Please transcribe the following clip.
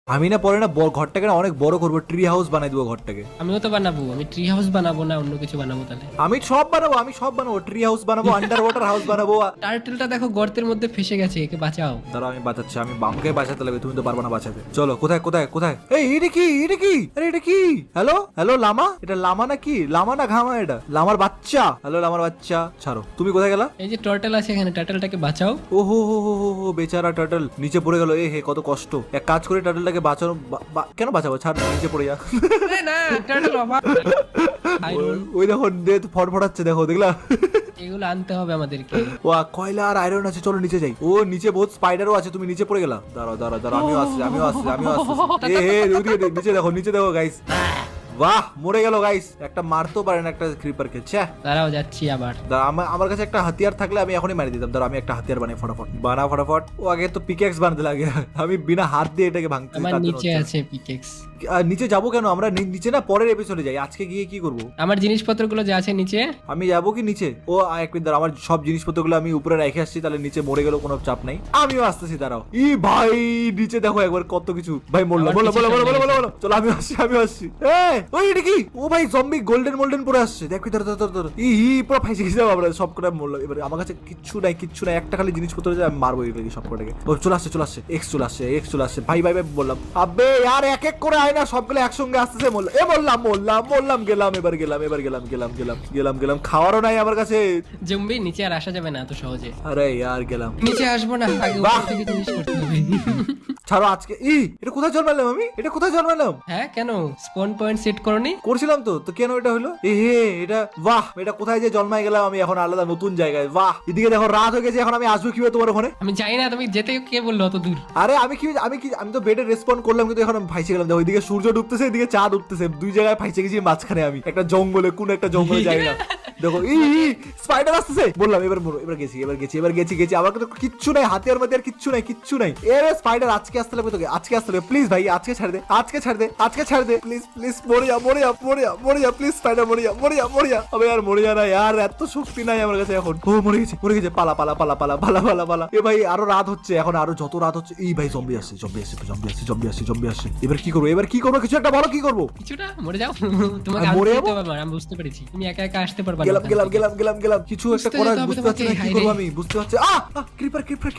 আমি না পরে না ঘরটাকে না অনেক বড় করবো, ট্রি হাউস বানাই দেবো ঘরটাকে। আমিও তো বানাবো, আমি ট্রি হাউস বানাবো না অন্য কিছু বানাবো তাহলে। আমি সব বানাবো, ট্রি হাউস বানাবো, আন্ডার ওয়াটার হাউস বানাবো। টার্টেলটা দেখো গর্তের মধ্যে ফেসে গেছে, একে বাঁচাও। দাঁড়াও আমি বাঁচাচ্ছি, আমি বামকে বাঁচাতে লাগবে, তুমি তো পারবে না বাঁচাতে। চলো কোথায় কোথায় কোথায়? এই এটা কি, এটা কি? আরে এটা কি? হ্যালো হ্যালো লামা, এটা লামা না কি? লামা না ঘামা? এটা লামার বাচ্চা। হ্যালো লামার বাচ্চা, ছাড়ো। তুমি কোথায় গেলা? এই যে টার্টেল আছে এখানে, টার্টেলটাকে বাঁচাও। ও হো হো হো হো হো, বেচারা টার্টল নিচে পড়ে গেল। এ হে কত কষ্ট। এক কাজ করে টার্টলটাকে বাঁচানো, কেন বাঁচাবো? ছাড়, নিচে পড়ে যা। না টার্টেল বাবা, ওই দেখো ফটফটাচ্ছে, দেখো দেখলা? এগুলো আনতে হবে আমাদেরকে। ও কয়লা আর আয়রন আছে, চলো নিচে যাই। ও নিচে বহুত স্পাইডারও আছে, তুমি নিচে পড়ে গেলা। দাঁড়াও দাঁড়াও দাঁড়াও, আমিও আসছি। এ হে নিচে দেখো গাইস। বাহ, মরে গেল গাইস। একটা মারতেও পারে না একটা ক্রিপারকে। দাঁড়াও যাচ্ছি আবার। আমার কাছে একটা হাতিয়ার থাকলে আমি এখনই মারি দিতাম। দাঁড়াও আমি একটা হাতিয়ার বানাই ফটাফট। ও আগে তো পিকেক্স বানাতে লাগে, আমি বিনা হাত দিয়ে এটাকে ভাঙতে। আমার নিচে আছে পিকেক্স। নিচে যাবো কেন? আমরা নিচে না পরের এপিসোডে যাই। আজকে গিয়ে কি করবো? আমার জিনিসপত্রগুলো যা আছে নিচে। আমি যাবো কি নিচে? ও এক মিনিট দাঁড়াও, আমার সব জিনিসপত্রগুলো আমি উপরে রেখে আসছি, তাহলে নিচে মরে গেলেও কোনো চাপ নাই। আমিও আসতেছি, দাঁড়াও। ই ভাই নিচে দেখো একবার কত কিছু। ভাই বলো। চলো আমি আসছি। ওই এটা কি? ও ভাই জম্বি গোল্ডেন পরে আসছে। দেখ ধর পুরো ফাইসে গেছে আমরা সব করে মরলাম। এবারে আমার কাছে কিচ্ছু নাই। একটা খালি জিনিসপত্র যে আমি মারবো এগুলো সব কটাকে। ও চলে আসছে। এক্স চলে আসছে। ভাই বললাম আবে আর এক এক করে আয় না, সবগুলো একসঙ্গে আসতেছে। বললাম গেলাম। খাওয়ারও নাই আমার কাছে। জম্বি নিচে আর আসা যাবে না এত সহজে। আরে ইয়ার গেলাম। নিচে আসবো না, আগে উপর থেকে জিনিস করতে হবে। ছাড়ো আজকে। এটা কোথায় জন্মালাম আমি? হ্যাঁ কেন স্পন পয়েন্ট সেট করনি? করছিলাম তো কেন এটা হলো? এটা বাহ, এটা কোথায় যে জন্মাই গেলাম আমি এখন আলাদা নতুন জায়গায়। বাহ, এদিকে দেখো রাত হয়ে গেছে, এখন আমি আসবো কিভাবে তোমার ওখানে? আমি জানি না, তুমি যেতে কে বললো অত দূর? আরে আমি তো বেডে রেসপন্ড করলাম, কিন্তু এখন আমি ফাইসে গেলাম। দেখো ওইদিকে সূর্য ডুবতেছে, এদিকে চাঁদ উঠতেছে, দুই জায়গায় ফাইসে গেছি মাঝখানে। আমি একটা জঙ্গলে, কোন একটা জঙ্গলে যাই না। দেখো স্পাইডার আসতেছে। বললাম এবার গেছি। আমার কিন্তু কিচ্ছু নাই, হাতিয়ার মধ্যে আর কিচ্ছু নাই। এর স্পাইডার আজকে আসতে লাগবে তোকে, আজকে আসতে লাগবে। প্লিজ ভাই আজকে ছাড় দে প্লিজ। মরে যা প্লিজ স্পাইডার, মরে যা। আবে আর মরে যা না ইয়ার, এত শক্তি নাই আমার কাছে এখন। ও মরে গেছে। পালা। এ ভাই আরো রাত হচ্ছে, এখন আরো যত রাত হচ্ছে। এই ভাই জম্বি আসছে। এবার কি করবো? কিছু একটা বলো, কি করবো? কিছুটা মরে যাও। তোমাকে মরে মরে যাবো? আমি বুঝতে পেরেছি, তুমি একা আসতে পারবে না। গেলাম। কিছু একটা করার বুঝতে পারছি না কি করবো আমি, বুঝতে পারছি। ক্রিপার